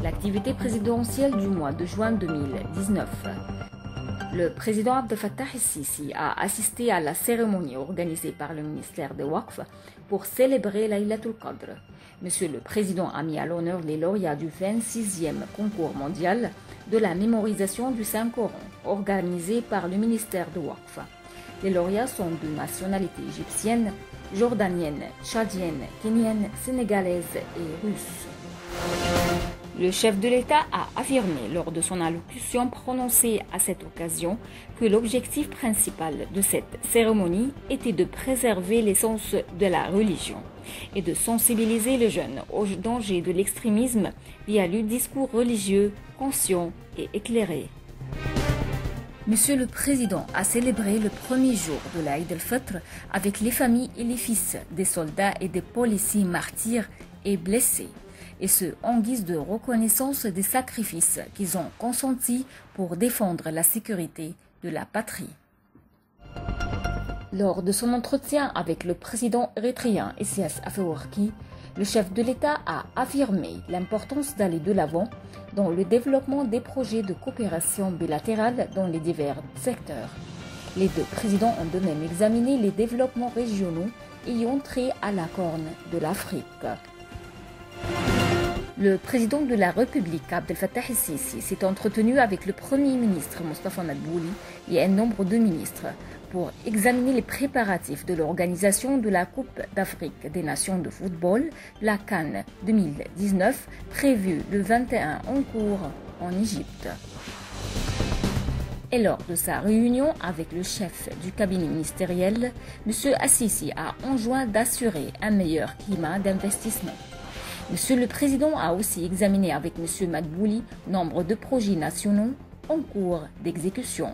L'activité présidentielle du mois de juin 2019. Le président Abdel Fattah el-Sisi a assisté à la cérémonie organisée par le ministère des Waqf pour célébrer Laylatul Qadr. Monsieur le Président a mis à l'honneur les lauréats du 26e concours mondial de la mémorisation du Saint-Coran, organisé par le ministère des Waqf. Les lauréats sont de nationalité égyptienne, jordanienne, tchadienne, kenyenne, sénégalaise et russe. Le chef de l'État a affirmé lors de son allocution prononcée à cette occasion que l'objectif principal de cette cérémonie était de préserver l'essence de la religion et de sensibiliser les jeunes aux dangers de l'extrémisme via le discours religieux conscient et éclairé. Monsieur le Président a célébré le premier jour de l'Aïd el-Fitr avec les familles et les fils des soldats et des policiers martyrs et blessés, et ce en guise de reconnaissance des sacrifices qu'ils ont consentis pour défendre la sécurité de la patrie. Lors de son entretien avec le président érythréen Isaias Afewerki, le chef de l'État a affirmé l'importance d'aller de l'avant dans le développement des projets de coopération bilatérale dans les divers secteurs. Les deux présidents ont de même examiné les développements régionaux ayant trait à la Corne de l'Afrique. Le président de la République, Abdel Fattah el-Sisi, s'est entretenu avec le Premier ministre Mostafa Madbouli et un nombre de ministres pour examiner les préparatifs de l'organisation de la Coupe d'Afrique des Nations de football, la CAN 2019, prévue le 21 en cours en Égypte. Et lors de sa réunion avec le chef du cabinet ministériel, M. Assisi a enjoint d'assurer un meilleur climat d'investissement. Monsieur le Président a aussi examiné avec M. Madbouli nombre de projets nationaux en cours d'exécution.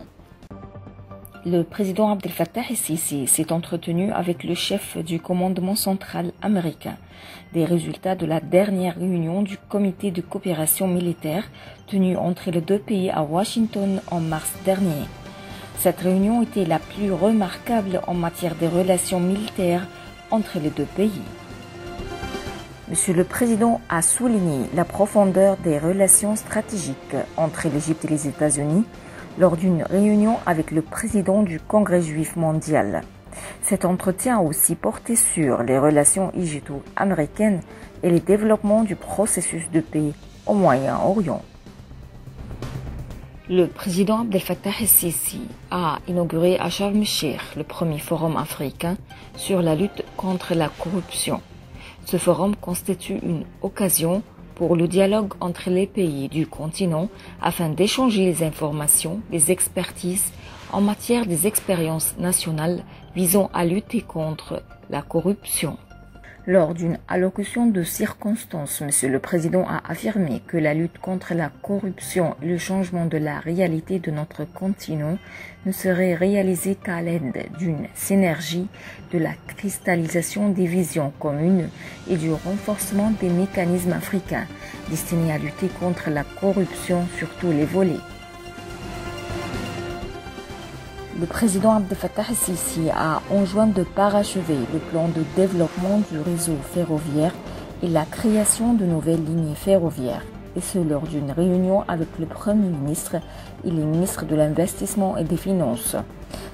Le président Abdel Fattah el-Sisi s'est entretenu avec le chef du commandement central américain des résultats de la dernière réunion du comité de coopération militaire tenue entre les deux pays à Washington en mars dernier. Cette réunion était la plus remarquable en matière de relations militaires entre les deux pays. Monsieur le Président a souligné la profondeur des relations stratégiques entre l'Égypte et les États-Unis lors d'une réunion avec le président du Congrès juif mondial. Cet entretien a aussi porté sur les relations égypto-américaines et le développement du processus de paix au Moyen-Orient. Le président Abdel Fattah el-Sisi a inauguré à Sharm el-Cheikh le premier forum africain sur la lutte contre la corruption. Ce forum constitue une occasion pour le dialogue entre les pays du continent afin d'échanger les informations, les expertises en matière des expériences nationales visant à lutter contre la corruption. Lors d'une allocution de circonstance, Monsieur le Président a affirmé que la lutte contre la corruption et le changement de la réalité de notre continent ne serait réalisé qu'à l'aide d'une synergie, de la cristallisation des visions communes et du renforcement des mécanismes africains destinés à lutter contre la corruption sur tous les volets. Le président Abdel Fattah el-Sisi a enjoint de parachever le plan de développement du réseau ferroviaire et la création de nouvelles lignes ferroviaires, et ce lors d'une réunion avec le Premier ministre et les ministres de l'Investissement et des Finances.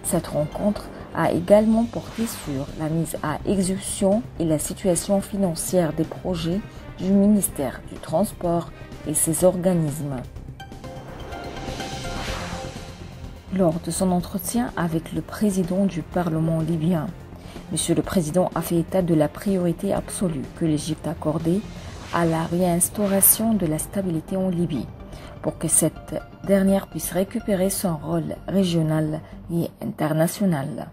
Cette rencontre a également porté sur la mise à exécution et la situation financière des projets du ministère du Transport et ses organismes. Lors de son entretien avec le président du Parlement libyen, Monsieur le Président a fait état de la priorité absolue que l'Égypte a accordée à la réinstauration de la stabilité en Libye, pour que cette dernière puisse récupérer son rôle régional et international.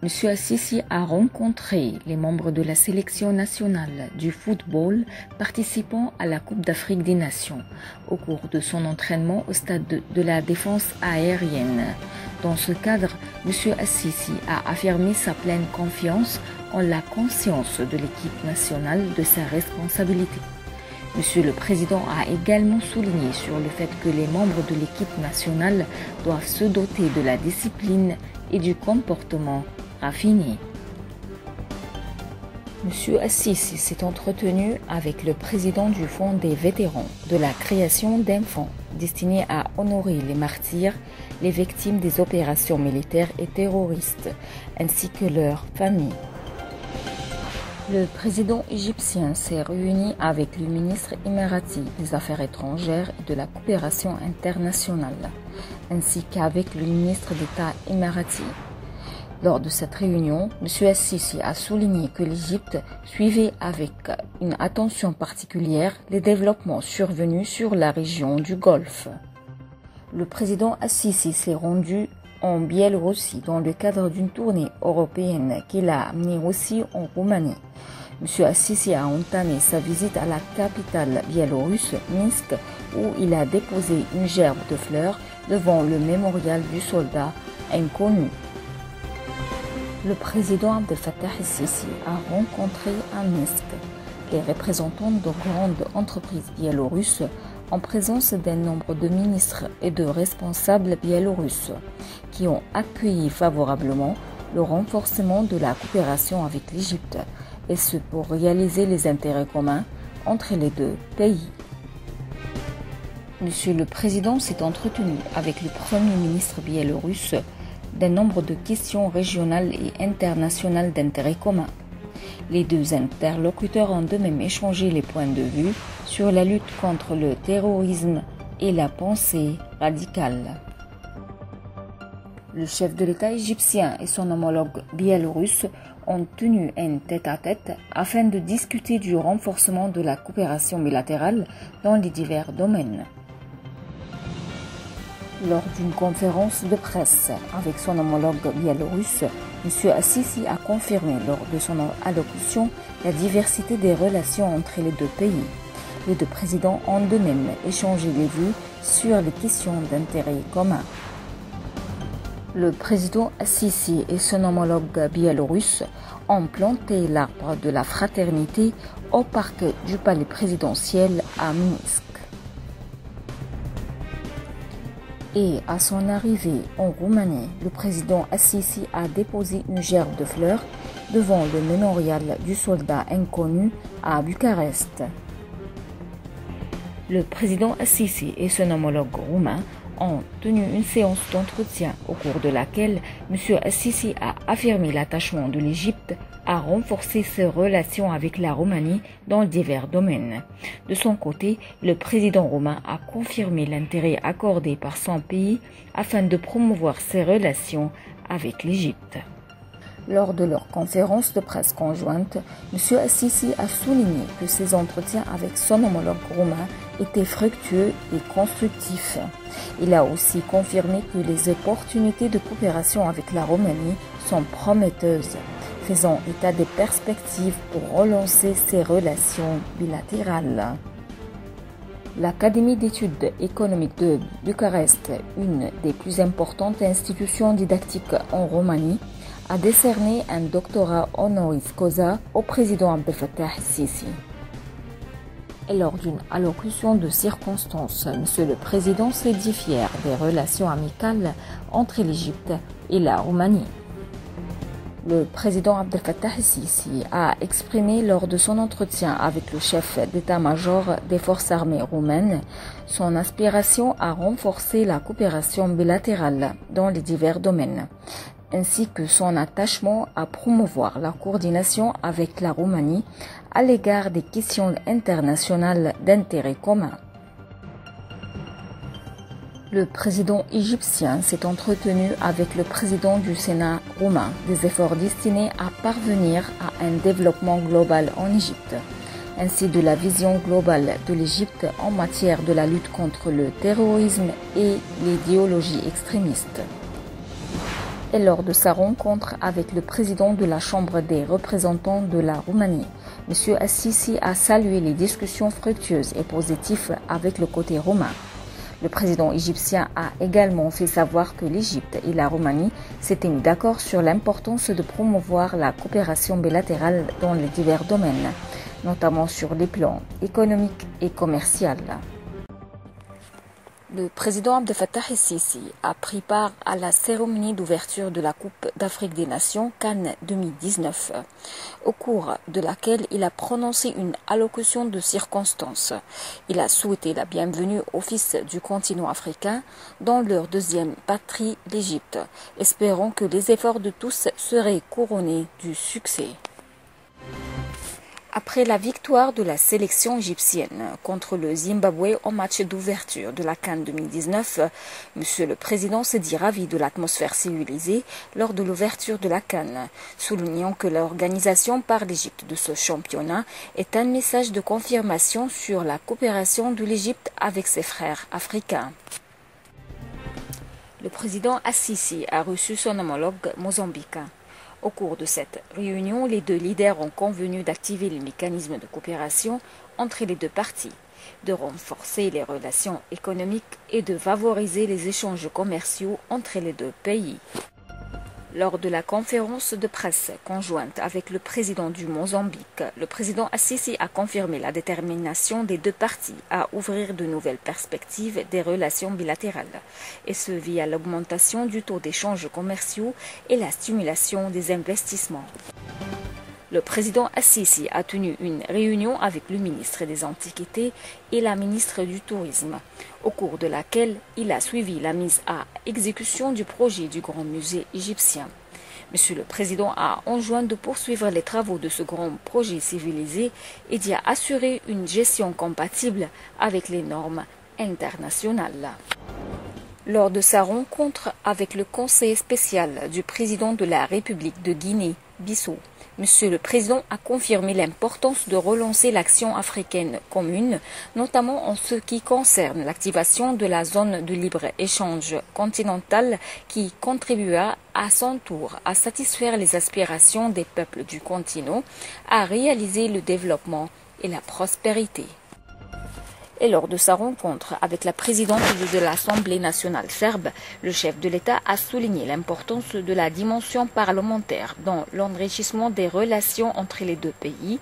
M. Assisi a rencontré les membres de la sélection nationale du football participant à la Coupe d'Afrique des Nations au cours de son entraînement au stade de la défense aérienne. Dans ce cadre, M. Assisi a affirmé sa pleine confiance en la conscience de l'équipe nationale de sa responsabilité. Monsieur le Président a également souligné sur le fait que les membres de l'équipe nationale doivent se doter de la discipline et du comportement raffiné. M. Al-Sisi s'est entretenu avec le président du Fonds des vétérans de la création d'un fonds destiné à honorer les martyrs, les victimes des opérations militaires et terroristes, ainsi que leurs familles. Le président égyptien s'est réuni avec le ministre émirati des Affaires étrangères et de la coopération internationale, ainsi qu'avec le ministre d'État émirati. Lors de cette réunion, M. Al-Sisi a souligné que l'Égypte suivait avec une attention particulière les développements survenus sur la région du Golfe. Le président Al-Sisi s'est rendu en Biélorussie dans le cadre d'une tournée européenne qu'il a amenée aussi en Roumanie. M. Al-Sisi a entamé sa visite à la capitale biélorusse, Minsk, où il a déposé une gerbe de fleurs devant le mémorial du soldat inconnu. Le président Abdel Fattah el-Sisi a rencontré à Minsk les représentants de grandes entreprises biélorusses en présence d'un nombre de ministres et de responsables biélorusses qui ont accueilli favorablement le renforcement de la coopération avec l'Égypte, et ce pour réaliser les intérêts communs entre les deux pays. Monsieur le Président s'est entretenu avec le Premier ministre biélorusse d'un nombre de questions régionales et internationales d'intérêt commun. Les deux interlocuteurs ont de même échangé les points de vue sur la lutte contre le terrorisme et la pensée radicale. Le chef de l'État égyptien et son homologue biélorusse ont tenu un tête-à-tête afin de discuter du renforcement de la coopération bilatérale dans les divers domaines. Lors d'une conférence de presse avec son homologue biélorusse, M. Al-Sisi a confirmé lors de son allocution la diversité des relations entre les deux pays. Les deux présidents ont de même échangé les vues sur les questions d'intérêt commun. Le président Al-Sisi et son homologue biélorusse ont planté l'arbre de la fraternité au parc du palais présidentiel à Minsk. Et à son arrivée en Roumanie, le président Al-Sisi a déposé une gerbe de fleurs devant le mémorial du soldat inconnu à Bucarest. Le président Al-Sisi et son homologue roumain ont tenu une séance d'entretien au cours de laquelle M. Al-Sisi a affirmé l'attachement de l'Égypte à renforcer ses relations avec la Roumanie dans divers domaines. De son côté, le président roumain a confirmé l'intérêt accordé par son pays afin de promouvoir ses relations avec l'Égypte. Lors de leur conférence de presse conjointe, M. Al-Sisi a souligné que ses entretiens avec son homologue roumain étaient fructueux et constructifs. Il a aussi confirmé que les opportunités de coopération avec la Roumanie sont prometteuses, faisant état des perspectives pour relancer ces relations bilatérales. L'Académie d'études économiques de Bucarest, une des plus importantes institutions didactiques en Roumanie, a décerné un doctorat honoris causa au président Abdel Fattah el-Sisi. Et lors d'une allocution de circonstance, Monsieur le Président s'est dit fier des relations amicales entre l'Égypte et la Roumanie. Le président Abdel Fattah el-Sisi a exprimé lors de son entretien avec le chef d'état-major des forces armées roumaines son aspiration à renforcer la coopération bilatérale dans les divers domaines, ainsi que son attachement à promouvoir la coordination avec la Roumanie à l'égard des questions internationales d'intérêt commun. Le président égyptien s'est entretenu avec le président du Sénat roumain des efforts destinés à parvenir à un développement global en Égypte, ainsi de la vision globale de l'Égypte en matière de la lutte contre le terrorisme et l'idéologie extrémiste. Et lors de sa rencontre avec le président de la Chambre des représentants de la Roumanie, M. Al-Sisi a salué les discussions fructueuses et positives avec le côté roumain. Le président égyptien a également fait savoir que l'Égypte et la Roumanie s'étaient mis d'accord sur l'importance de promouvoir la coopération bilatérale dans les divers domaines, notamment sur les plans économiques et commerciaux. Le président Abdel Fattah el-Sisi a pris part à la cérémonie d'ouverture de la Coupe d'Afrique des Nations CAN 2019, au cours de laquelle il a prononcé une allocution de circonstance. Il a souhaité la bienvenue aux fils du continent africain dans leur deuxième patrie, l'Égypte, espérant que les efforts de tous seraient couronnés du succès. Après la victoire de la sélection égyptienne contre le Zimbabwe au match d'ouverture de la CAN 2019, Monsieur le Président s'est dit ravi de l'atmosphère civilisée lors de l'ouverture de la CAN, soulignant que l'organisation par l'Égypte de ce championnat est un message de confirmation sur la coopération de l'Égypte avec ses frères africains. Le président Assisi a reçu son homologue mozambicain. Au cours de cette réunion, les deux leaders ont convenu d'activer les mécanismes de coopération entre les deux parties, de renforcer les relations économiques et de favoriser les échanges commerciaux entre les deux pays. Lors de la conférence de presse conjointe avec le président du Mozambique, le président Assisi a confirmé la détermination des deux parties à ouvrir de nouvelles perspectives des relations bilatérales, et ce via l'augmentation du taux d'échanges commerciaux et la stimulation des investissements. Le président Assisi a tenu une réunion avec le ministre des Antiquités et la ministre du Tourisme, au cours de laquelle il a suivi la mise à exécution du projet du Grand Musée égyptien. Monsieur le Président a enjoint de poursuivre les travaux de ce grand projet civilisé et d'y assurer une gestion compatible avec les normes internationales. Lors de sa rencontre avec le conseiller spécial du président de la République de Guinée-Bissau, Monsieur le Président a confirmé l'importance de relancer l'action africaine commune, notamment en ce qui concerne l'activation de la zone de libre-échange continentale qui contribuera à son tour à satisfaire les aspirations des peuples du continent, à réaliser le développement et la prospérité. Et lors de sa rencontre avec la présidente de l'Assemblée nationale serbe, le chef de l'État a souligné l'importance de la dimension parlementaire dans l'enrichissement des relations entre les deux pays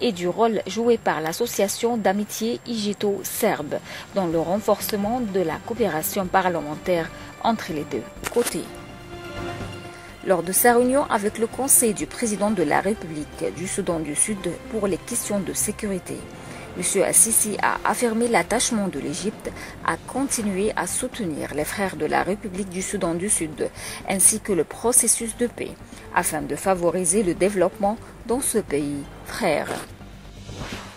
et du rôle joué par l'association d'amitié égipto-serbe dans le renforcement de la coopération parlementaire entre les deux côtés. Lors de sa réunion avec le conseil du président de la République du Soudan du Sud pour les questions de sécurité, M. Assisi a affirmé l'attachement de l'Égypte à continuer à soutenir les frères de la République du Soudan du Sud, ainsi que le processus de paix, afin de favoriser le développement dans ce pays frère.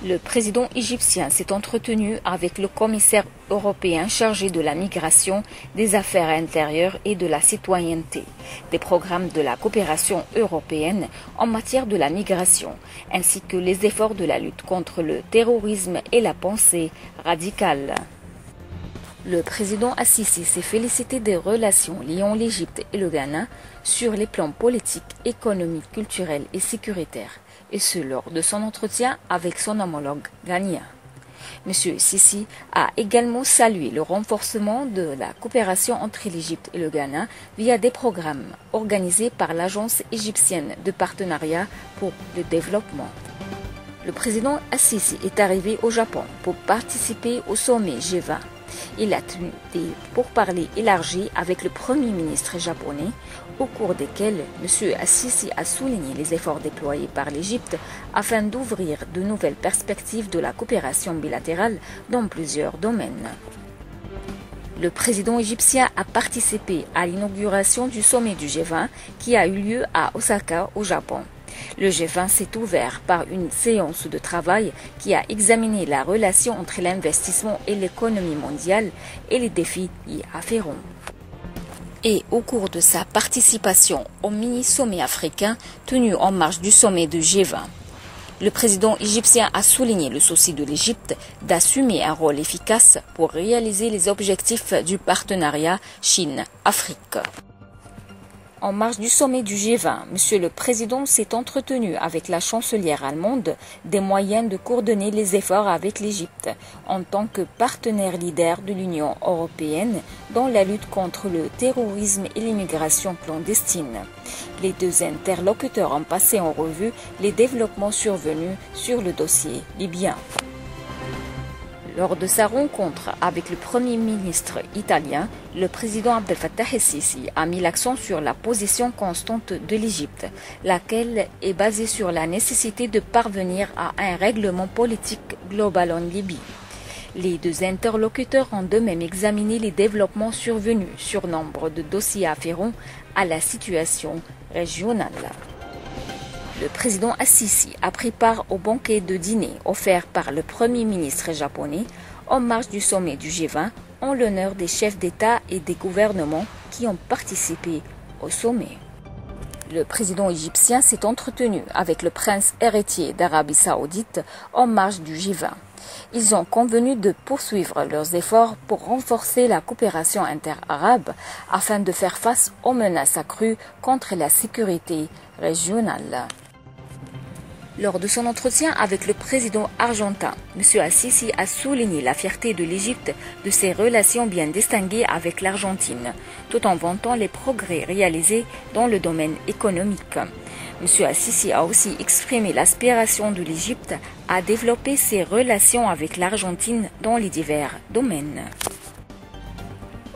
Le président égyptien s'est entretenu avec le commissaire européen chargé de la migration, des affaires intérieures et de la citoyenneté, des programmes de la coopération européenne en matière de la migration, ainsi que les efforts de la lutte contre le terrorisme et la pensée radicale. Le président Assisi s'est félicité des relations liant l'Égypte et le Ghana sur les plans politiques, économiques, culturels et sécuritaires, et ce lors de son entretien avec son homologue ghanéen. M. Sisi a également salué le renforcement de la coopération entre l'Égypte et le Ghana via des programmes organisés par l'Agence égyptienne de partenariat pour le développement. Le président Assisi est arrivé au Japon pour participer au sommet G20. Il a tenu des pourparlers élargis avec le Premier ministre japonais, au cours desquels M. Assisi a souligné les efforts déployés par l'Égypte afin d'ouvrir de nouvelles perspectives de la coopération bilatérale dans plusieurs domaines. Le président égyptien a participé à l'inauguration du sommet du G20 qui a eu lieu à Osaka, au Japon. Le G20 s'est ouvert par une séance de travail qui a examiné la relation entre l'investissement et l'économie mondiale et les défis y afférents. Et au cours de sa participation au mini-sommet africain tenu en marge du sommet de G20, le président égyptien a souligné le souci de l'Égypte d'assumer un rôle efficace pour réaliser les objectifs du partenariat Chine-Afrique. En marge du sommet du G20, M. le Président s'est entretenu avec la chancelière allemande des moyens de coordonner les efforts avec l'Égypte en tant que partenaire leader de l'Union européenne dans la lutte contre le terrorisme et l'immigration clandestine. Les deux interlocuteurs ont passé en revue les développements survenus sur le dossier libyen. Lors de sa rencontre avec le Premier ministre italien, le président Abdel Fattah el-Sisi a mis l'accent sur la position constante de l'Égypte, laquelle est basée sur la nécessité de parvenir à un règlement politique global en Libye. Les deux interlocuteurs ont de même examiné les développements survenus sur nombre de dossiers afférents à la situation régionale. Le président Al-Sisi a pris part au banquet de dîner offert par le Premier ministre japonais en marge du sommet du G20 en l'honneur des chefs d'État et des gouvernements qui ont participé au sommet. Le président égyptien s'est entretenu avec le prince héritier d'Arabie Saoudite en marge du G20. Ils ont convenu de poursuivre leurs efforts pour renforcer la coopération interarabe afin de faire face aux menaces accrues contre la sécurité régionale. Lors de son entretien avec le président argentin, M. Al-Sisi a souligné la fierté de l'Égypte de ses relations bien distinguées avec l'Argentine, tout en vantant les progrès réalisés dans le domaine économique. M. Al-Sisi a aussi exprimé l'aspiration de l'Égypte à développer ses relations avec l'Argentine dans les divers domaines.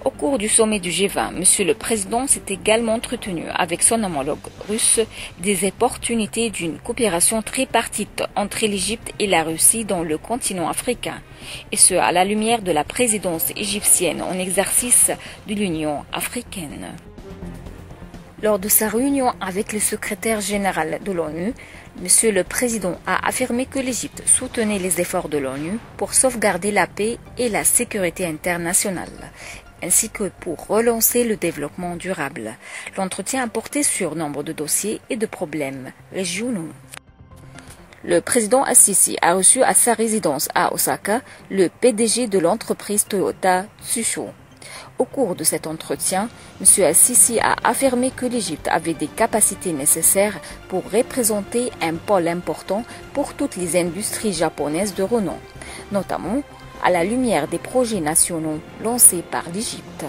Au cours du sommet du G20, M. le Président s'est également entretenu avec son homologue russe des opportunités d'une coopération tripartite entre l'Égypte et la Russie dans le continent africain, et ce à la lumière de la présidence égyptienne en exercice de l'Union africaine. Lors de sa réunion avec le secrétaire général de l'ONU, M. le Président a affirmé que l'Égypte soutenait les efforts de l'ONU pour sauvegarder la paix et la sécurité internationale, ainsi que pour relancer le développement durable. L'entretien a porté sur nombre de dossiers et de problèmes régionaux. Le président Al-Sisi a reçu à sa résidence à Osaka le PDG de l'entreprise Toyota Tsusho. Au cours de cet entretien, M. Al-Sisi a affirmé que l'Égypte avait des capacités nécessaires pour représenter un pôle important pour toutes les industries japonaises de renom, notamment à la lumière des projets nationaux lancés par l'Égypte.